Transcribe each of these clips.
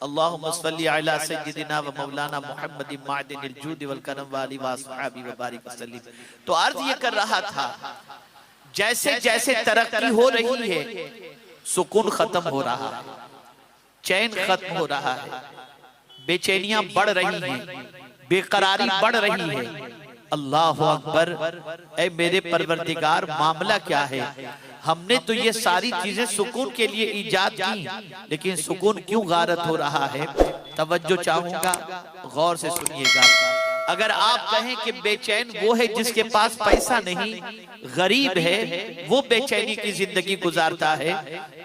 अल्लाहुम्मा सल्ली अला सय्यिदिना व मौलाना मुहम्मदिन मादिनिल जूद वल करम व आलिहि व अस्हाबी व बारिक वसल्लम। तो अर्ज ये कर रहा था, जैसे जैसे तरक्की हो रही है सुकून खत्म हो रहा है, चैन खत्म हो रहा है, बेचैनियां बढ़ रही हैं, बेकरारी बढ़ रही है। अल्लाह अकबर। ऐ मेरे परवरदिगार, मामला क्या है? हमने तो ये सारी चीजें सुकून के लिए ईजाद की, लेकिन सुकून क्यों गारत हो रहा है? तवज्जो चाहूंगा, गौर से सुनिएगा। अगर आप कहें कि बेचैन वो है जिसके पास पैसा नहीं, गरीब है, वो बेचैनी की जिंदगी गुजारता है,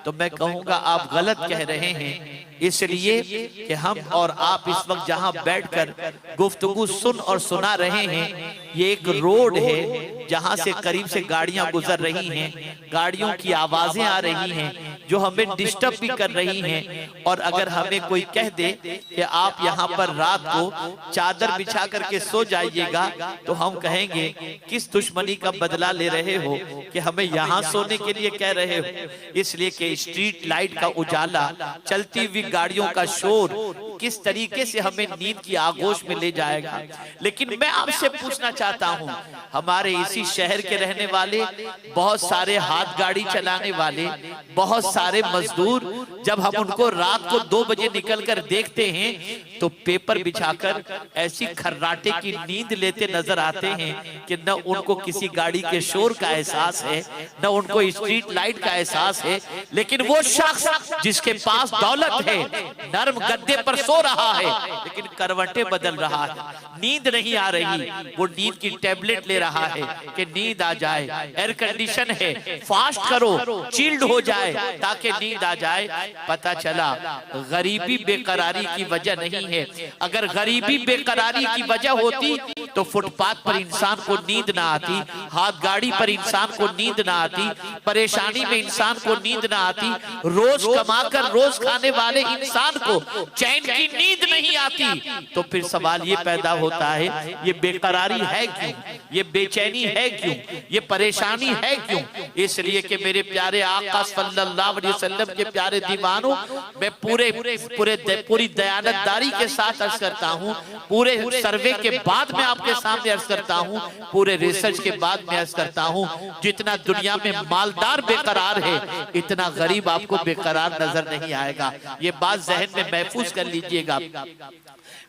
तो मैं कहूंगा आप गलत कह रहे हैं। इसलिए कि हम और आप इस वक्त जहां बैठकर गुफ्तगू सुन और सुना रहे हैं, ये एक रोड है जहां से करीब से गाड़ियां गुजर रही हैं, गाड़ियों की आवाजें आ रही हैं जो हमें डिस्टर्ब भी कर रही हैं। और अगर हमें कोई कह दे कि आप यहाँ पर रात को चादर बिछा करके सो जाइएगा, तो हम कहेंगे किस दुश्मनी का बदला ले रहे हो कि हमें यहाँ सोने के लिए कह रहे हो? इसलिए कि स्ट्रीट लाइट का उजाला, चलती हुई गाड़ियों का शोर किस तरीके से हमें नींद की आगोश में ले जाएगा। लेकिन मैं आपसे पूछना चाहता हूं, हमारे इसी शहर के रहने वाले बहुत सारे हाथ गाड़ी चलाने वाले, बहुत सारे मजदूर, जब हम उनको रात को 2 बजे निकलकर देखते हैं तो पेपर बिछाकर ऐसी खर्राटे की नींद लेते नजर आते हैं कि न उनको किसी गाड़ी के शोर का एहसास है, न उनको स्ट्रीट लाइट का एहसास है। लेकिन वो शख्स जिसके पास दौलत है, नरम गद्दे पर सो रहा है, लेकिन करवटें बदल रहा है, नींद नहीं आ रही, वो नींद की टैबलेट ले रहा है कि नींद आ जाए, एयर कंडीशन है, फास्ट करो, चिल्ड हो जाए ताकि नींद आ जाए। पता चला गरीबी बेकरारी की वजह नहीं है। अगर गरीबी बेकरारी की वजह होती तो फुटपाथ पर इंसान को नींद ना आती, हाथ गाड़ी पर इंसान को नींद ना आती, परेशानी में इंसान को नींद ना आती, रोज कमाकर रोज खाने वाले इंसान को चैन की नींद नहीं आती। तो फिर सवाल ये पैदा होता है, ये बेकरारी है क्यों? ये बेचैनी है क्यों? ये परेशानी है क्यों? इसलिए कि मेरे प्यारे आका सल्लल्लाहु अलैहि वसल्लम के प्यारे दीवानों, मैं पूरी दयानतदारी के साथ अर्ज करता हूँ, पूरे सर्वे के बाद में आपके सामने अर्ज करता हूँ, पूरे रिसर्च के बाद में अर्ज करता हूँ, जितना दुनिया में मालदार बेकरार है, इतना गरीब आपको बेकरार नजर नहीं आएगा। ये बात जहन में महफूज कर लीजिएगा।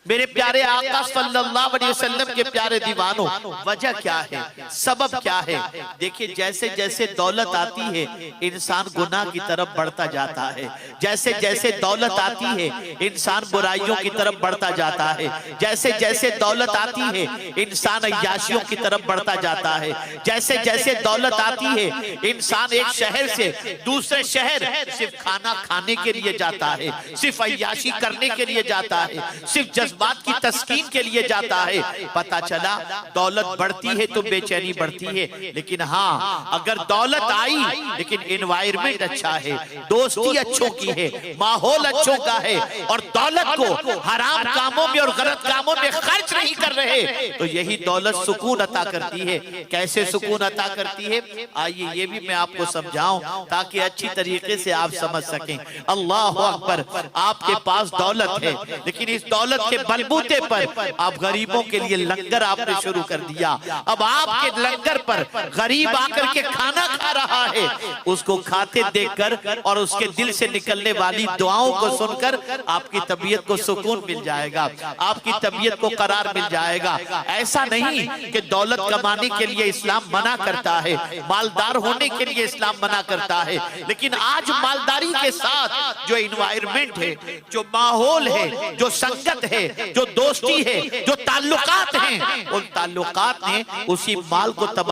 मेरे प्यारे आका सल्लल्लाहु अलैहि वसल्लम के प्यारे दीवानों, वजह क्या है, सबब क्या है? देखिए, जैसे जैसे दौलत आती है इंसान गुनाह की तरफ बढ़ता जाता है, जैसे जैसे दौलत आती है इंसान बुराइयों की तरफ बढ़ता जाता है, जैसे जैसे दौलत आती है इंसान अय्याशियों की तरफ बढ़ता जाता है, जैसे जैसे दौलत आती है इंसान एक शहर से दूसरे शहर सिर्फ खाना खाने के लिए जाता है, सिर्फ अय्याशी करने के लिए जाता है, सिर्फ जज्बात की तस्कीन के लिए जाता है। पता चला दौलत बढ़ती है तो बेचैनी बढ़ती है। लेकिन हाँ, अगर दौलत आई लेकिन एनवायरमेंट अच्छा है, दोस्ती अच्छों की है, माहौल अच्छों का है, और दौलत को हराम कामों में और गलत कामों में खर्च नहीं कर रहे, तो यही दौलत सुकून अता करती है। कैसे सुकून अता करती है, आइए ये भी मैं आपको समझाऊं ताकि अच्छी तरीके से आप समझ सकें। अल्लाह अकबर। आपके पास दौलत है, लेकिन इस दौलत के बलबूते पर आप गरीबों के लिए लंगर आपने शुरू कर दिया। अब आपके लंगर पर गरीब आकर के खाना खा रहा है, उसको खाते देखकर और उसके दिल से निकलने वाली दुआओं को सुनकर आपकी तबीयत को सुकून मिल जाएगा, आपकी तबीयत को करार मिल जाएगा। ऐसा नहीं कि दौलत कमाने के लिए इस्लाम मना करता है, मालदार होने के लिए इस्लाम मना करता है, लेकिन आज मालदारी के साथ जो एनवायरमेंट है, जो माहौल है, जो संगत है, जो दोस्ती है, जो ताल्लुकात हैं, उन ताल्लुकात ने उसी माल को तबाह